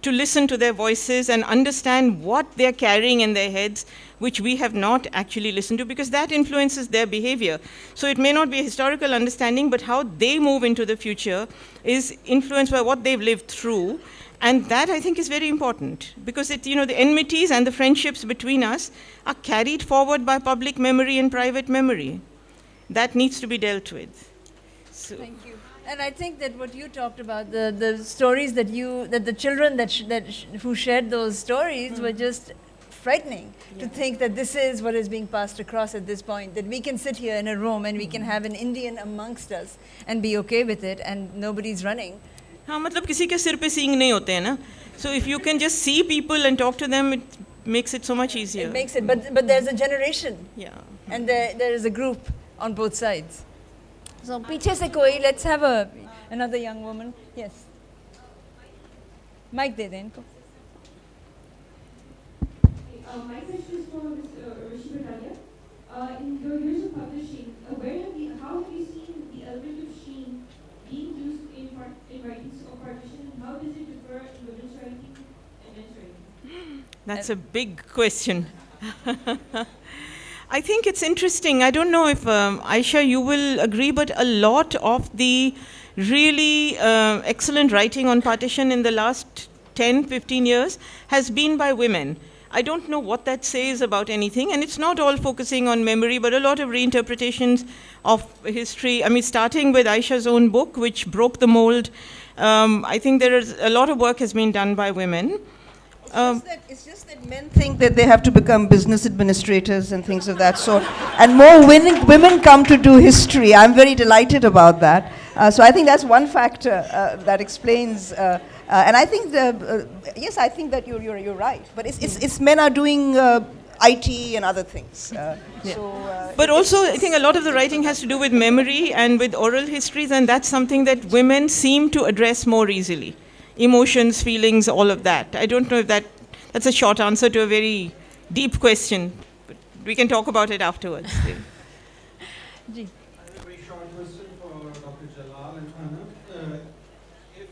to listen to their voices and understand what they're carrying in their heads, which we have not actually listened to, because that influences their behavior. So it may not be a historical understanding, but how they move into the future is influenced by what they've lived through. And that, I think, is very important, because it, you know, the enmities and the friendships between us are carried forward by public memory and private memory. That needs to be dealt with. So. Thank you. And I think that what you talked about, the stories that the children who shared those stories were just frightening to think that this is what is being passed across at this point, that we can sit here in a room and we can have an Indian amongst us and be okay with it and nobody's running. हाँ, मतलब किसी के सिर पे सींग नहीं होते हैं ना. So if you can just see people and talk to them, it makes it so much easier. It makes it, but there's a generation. Yeah. And there is a group on both sides. So पीछे से कोई, let's have another young woman. Yes. Mic दे दें इनको. My question is for Ms. Rishi Bhattalia. In your years of publishing, how have you seen the element of sheen being used in writings of partition, and how does it differ in women's writing and men's writing? That's a big question. I think it's interesting. I don't know if Aisha, you will agree, but a lot of the really excellent writing on partition in the last 10, 15 years has been by women. I don't know what that says about anything, and it's not all focusing on memory, but a lot of reinterpretations of history. I mean, starting with Aisha's own book, which broke the mold. I think there is a lot of work has been done by women. It's just that men think that they have to become business administrators and things of that sort. And more women come to do history. I'm very delighted about that. So I think that's one factor that explains. And I think, yes, I think that you're right. But it's men are doing IT and other things. But also, I think a lot of the writing has to do with memory and with oral histories, and that's something that women seem to address more easily. Emotions, feelings, all of that. I don't know if that's a short answer to a very deep question, but we can talk about it afterwards. A very short question for Dr. Jalal and Anna. If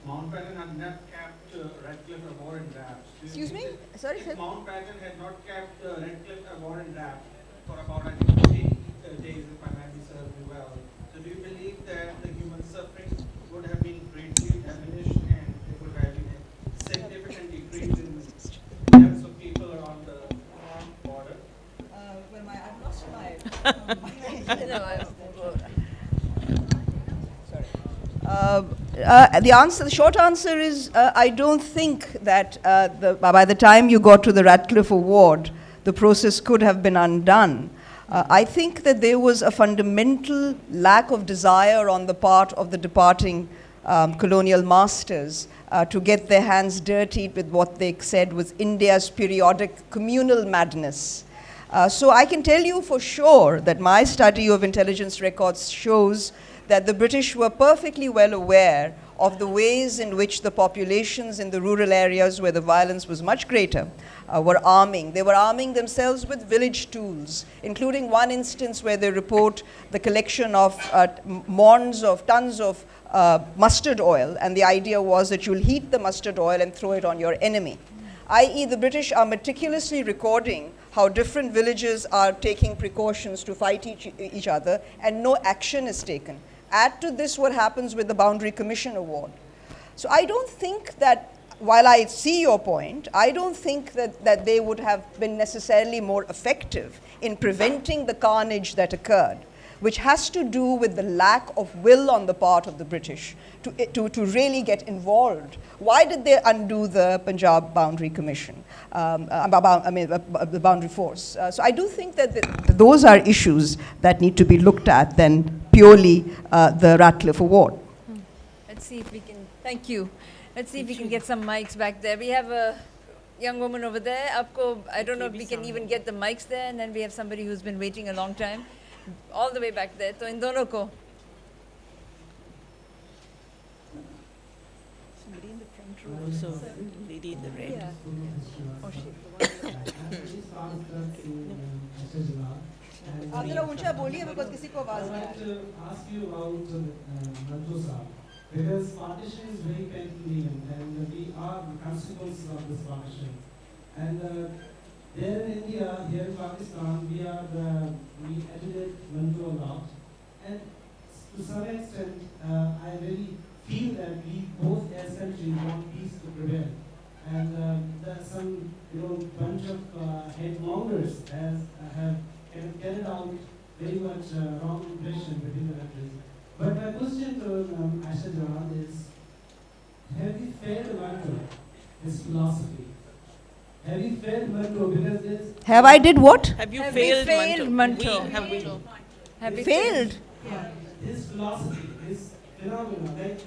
Mountbatten had not kept Radcliffe Award in wraps, Excuse me? Sorry, sir? If Mountbatten had not kept Radcliffe Award in wraps for about, I think, 8 days, if my memory serves me well, so do you believe that the human suffering would have been greatly diminished and there would have been a significant decrease in deaths of people around the border? I've lost my... The short answer is, I don't think that by the time you got to the Radcliffe Award, the process could have been undone. I think that there was a fundamental lack of desire on the part of the departing colonial masters to get their hands dirtied with what they said was India's periodic communal madness. So I can tell you for sure that my study of intelligence records shows that the British were perfectly well aware of the ways in which the populations in the rural areas where the violence was much greater were arming. They were arming themselves with village tools, including one instance where they report the collection of tons of mustard oil, and the idea was that you'll heat the mustard oil and throw it on your enemy. I.e., the British are meticulously recording how different villages are taking precautions to fight each other, and no action is taken. Add to this what happens with the Boundary Commission Award. So I don't think that, while I see your point, I don't think that they would have been necessarily more effective in preventing the carnage that occurred, which has to do with the lack of will on the part of the British to really get involved. Why did they undo the Punjab Boundary Commission, the Boundary Force? So I do think that those are issues that need to be looked at than purely the Radcliffe Award. Let's see if we can Thank you. Let's see if we can get some mics back there. We have a young woman over there. I don't know if we can even get the mics there, and then we have somebody who's been waiting a long time, all the way back there. So in dono ko. Somebody in the front row also, lady in the red. Oh, shit. आप जरा ऊंचा बोलिए because किसी को आवाज I'd नहीं आ like रही. to ask you about Manto Saab, because partition is very painful event, and we are the consequences of this partition. And there in India, here in Pakistan, we edited Manto a lot, and to some extent, I really feel that we both as countries want peace to prevail. And there's some, bunch of headmongers have carried out very much wrong impression between the countries. But my question to Aisha Jahan is, have you failed Manto, his philosophy? Have you failed Manto because there's... Have I did what? Have you Have we failed failed Manto? Manto? Have we? Have we Failed? His philosophy, his phenomena, like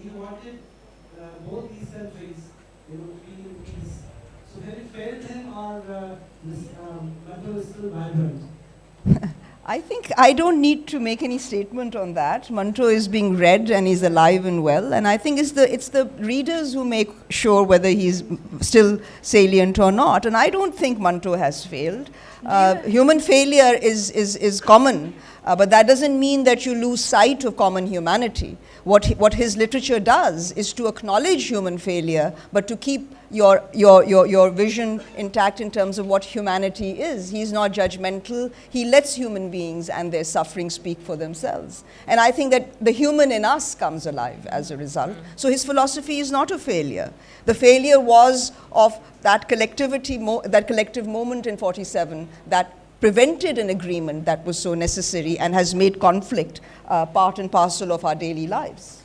he wanted both these countries, to be in peace. So have you failed him, or Manto is still vibrant? I think I don't need to make any statement on that. Manto is being read and he's alive and well, and I think it's the readers who make sure whether he's still salient or not. And I don't think Manto has failed. Human failure is common, but that doesn't mean that you lose sight of common humanity. What his literature does is to acknowledge human failure, but to keep your vision intact in terms of what humanity is. He's not judgmental. He lets human beings and their suffering speak for themselves. And I think that the human in us comes alive as a result. So his philosophy is not a failure. The failure was of that that collective moment in 47 that prevented an agreement that was so necessary and has made conflict part and parcel of our daily lives.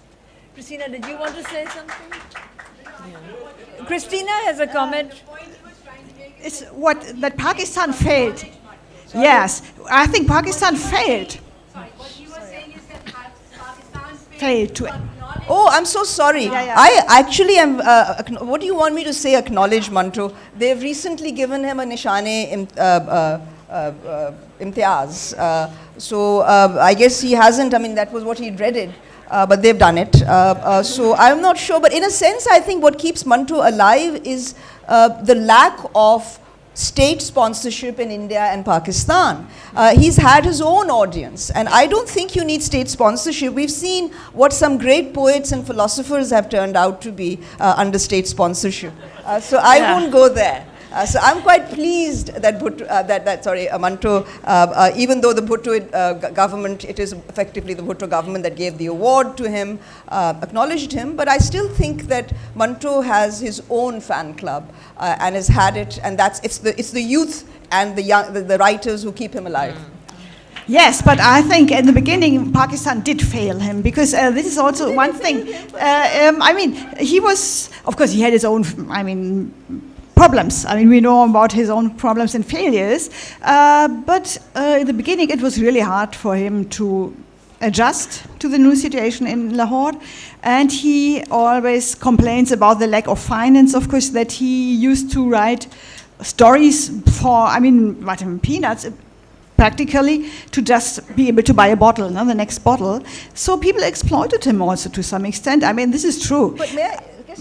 Christina, did you want to say something? Christina has a comment. It's that Pakistan failed. Yes, I think Pakistan failed. What he was saying is that Pakistan Failed to. Oh, I'm so sorry. Yeah. I actually am. What do you want me to say? Acknowledge Manto. They've recently given him a Nishane Imtiaz. So I guess he hasn't. I mean, that was what he dreaded. But they've done it. So I'm not sure. But in a sense, I think what keeps Manto alive is the lack of state sponsorship in India and Pakistan. He's had his own audience, and I don't think you need state sponsorship. We've seen what some great poets and philosophers have turned out to be under state sponsorship. So I won't go there. So I'm quite pleased that Manto, even though the Bhutto government, it is effectively the Bhutto government that gave the award to him, acknowledged him, but I still think that Manto has his own fan club and has had it, and it's the youth and the writers who keep him alive. Yes, but I think in the beginning Pakistan did fail him, because this is also one thing. He was, of course, he had his own, problems. We know about his own problems and failures, but in the beginning it was really hard for him to adjust to the new situation in Lahore, and he always complains about the lack of finance, of course, that he used to write stories for, peanuts, practically, to just be able to buy a bottle, the next bottle. So people exploited him also to some extent. This is true. But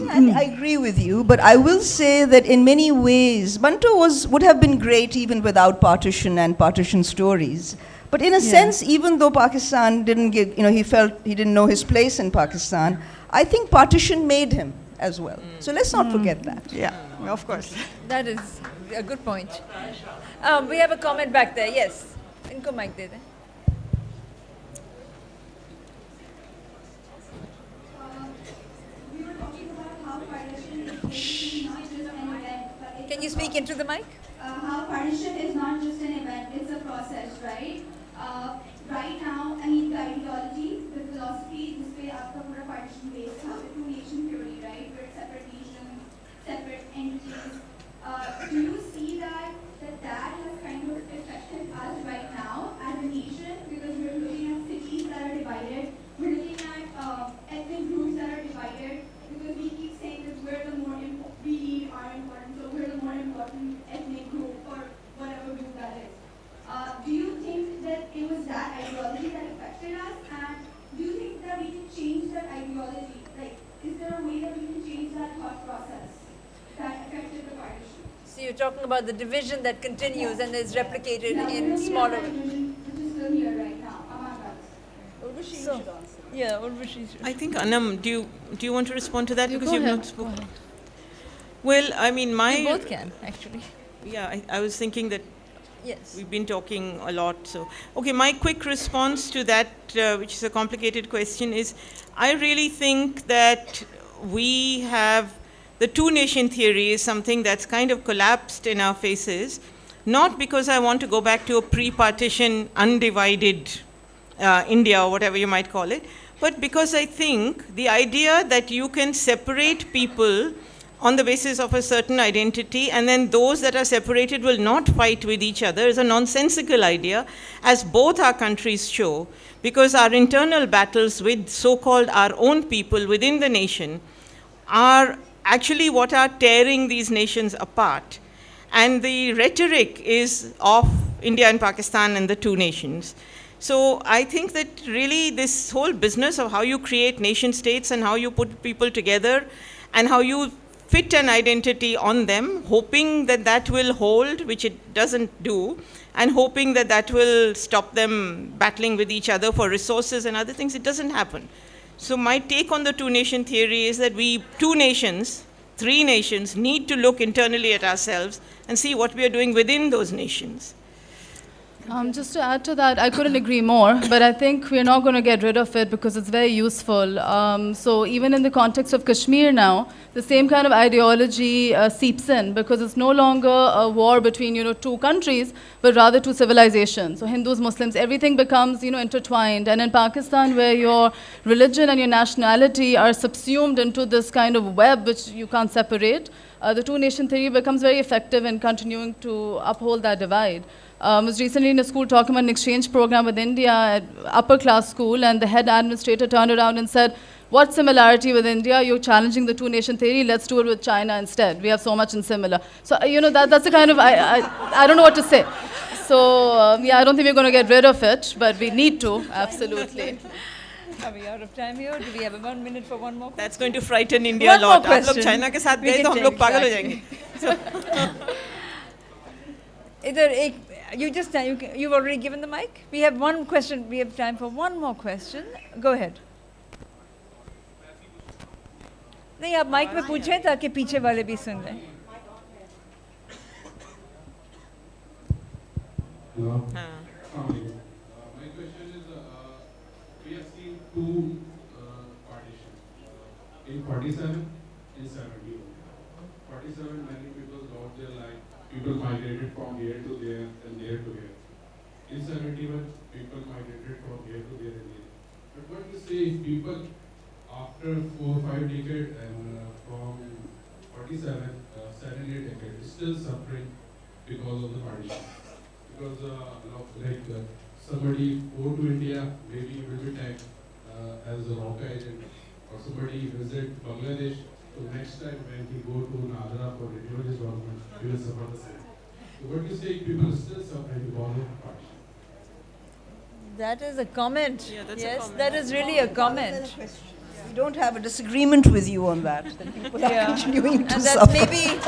I agree with you, but I will say that in many ways, Manto would have been great even without partition and partition stories. But in a sense, even though Pakistan didn't give, he felt he didn't know his place in Pakistan, I think partition made him as well. So let's not forget that. Yeah, of course. That is a good point. We have a comment back there. Yes. Inko mic de dein. Can you speak into the mic? How partition is not just an event, it's a process, right? Right now, the ideology, the philosophy, this way after pura partition based, the two-nation theory, right? With separate nations, separate entities. Do you see that has kind of affected us right now as a nation? Because we're looking at cities that are divided, we're looking at ethnic groups that are divided. you're talking about the division that continues and is replicated in smaller. Which is still here right now, among us. So, yeah, Urvashi. I think Anam, do you want to respond to that because go you've ahead, not go spoken? ahead. Well, I mean, You both can, actually. Yeah, I was thinking that Yes. we've been talking a lot. So, okay, my quick response to that, which is a complicated question, is I really think that we have the two-nation theory is something that's kind of collapsed in our faces, not because I want to go back to a pre-partition, undivided India or whatever you might call it, but because I think the idea that you can separate people on the basis of a certain identity, and then those that are separated will not fight with each other is a nonsensical idea, as both our countries show, because our internal battles with so-called our own people within the nation are actually what are tearing these nations apart. And the rhetoric is of India and Pakistan and the two nations. So I think that really this whole business of how you create nation states and how you put people together and how you fit an identity on them, hoping that that will hold, which it doesn't do, and hoping that that will stop them battling with each other for resources and other things, it doesn't happen. So my take on the two-nation theory is that we, two nations, three nations, need to look internally at ourselves and see what we are doing within those nations. Just to add to that, I couldn't agree more, but I think we're not going to get rid of it because it's very useful. So even in the context of Kashmir now, the same kind of ideology seeps in because it's no longer a war between two countries, but rather two civilizations. So Hindus, Muslims, everything becomes intertwined. And in Pakistan, where your religion and your nationality are subsumed into this kind of web which you can't separate, the two-nation theory becomes very effective in continuing to uphold that divide. I was recently in a school talking about an exchange program with India at upper class school, and the head administrator turned around and said, what similarity with India? You're challenging the two-nation theory, let's do it with China instead. We have so much in similar. So, that's the kind of, I don't know what to say. So, yeah, I don't think we're going to get rid of it, but we need to, absolutely. Are we out of time here? Do we have 1 minute for one more question? That's going to frighten India a lot. One more आप लोग question. China के साथ We गए can तो हम take लोग पागल हो exactly. जाएंगे. You've already given the mic? We have one question. We have time for one more question. Go ahead. नहीं आप माइक में पूछें ताकि पीछे वाले भी सुन लें. Hello. My question is, we have seen two partitions, in 47, in 71. 47, many people lost their life, people migrated from here to there and there to here. In 71, people migrated from here to there and there. But what you say, if people after 4 or 5 decades and from 47, 7, 8 decades, still suffering because of the partition. Because somebody go to India, maybe will be tagged as a rock agent, or somebody visit Bangladesh, so next time when he go to Nadra for religious development, he will suffer the same. So what do you say, people still suffering because of partition? That is a comment. Yeah, that's a yes, comment. that is really a comment. We don't have a disagreement with you on that. That people are continuing to And suffer. that's maybe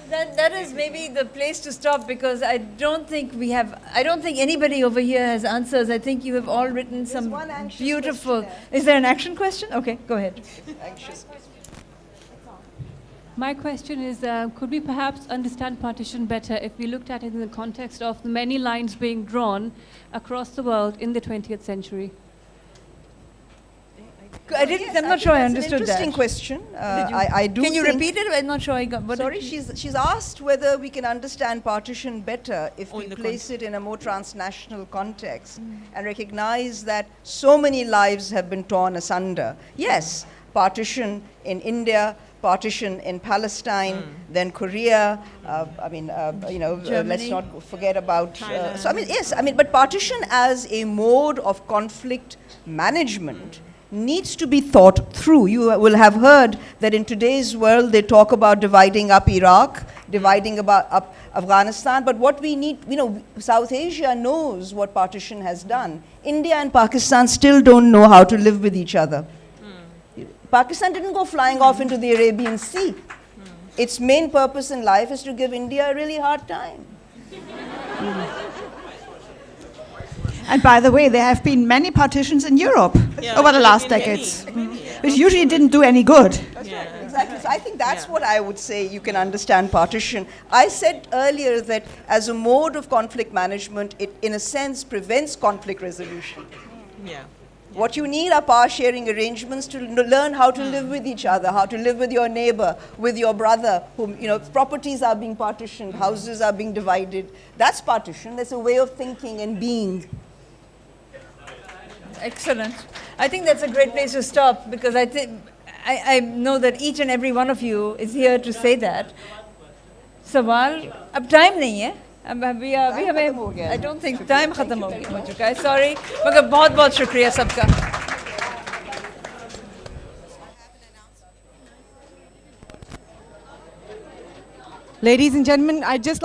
that is maybe the place to stop, because I don't think anybody over here has answers. I think you have all written some one anxious beautiful. question Is there an action question? Okay, go ahead. Anxious. My question is, could we perhaps understand partition better if we looked at it in the context of the many lines being drawn across the world in the 20th century? I'm not sure I understood That's an interesting that. question. Did you- I do Can you think- repeat it? I'm not sure I got. What Sorry, did you- she's asked whether we can understand partition better if we in the place it in a more transnational context and recognize that so many lives have been torn asunder. Yes, partition in India, partition in Palestine, then Korea. Let's not forget about. But partition as a mode of conflict management needs to be thought through. You will have heard that in today's world they talk about dividing up Iraq, dividing up Afghanistan, but what we need, South Asia knows what partition has done. India and Pakistan still don't know how to live with each other. Pakistan didn't go flying off into the Arabian Sea. its main purpose in life is to give India a really hard time. And by the way, there have been many partitions in Europe over the last decades, which usually didn't do any good. Exactly. So I think that's what I would say you can understand partition. I said earlier that as a mode of conflict management, it in a sense prevents conflict resolution. Yeah. What you need are power sharing arrangements to learn how to live with each other, how to live with your neighbor, with your brother, whom, properties are being partitioned, houses are being divided. That's partition. That's a way of thinking and being. Excellent. I think that's a great place to stop because I know that each and every one of you is here to say that. सवाल अब time नहीं है अब अभी हमें I don't think time ख़त्म हो चुका है sorry मगर बहुत बहुत शुक्रिया सबका Ladies and gentlemen, I'd just like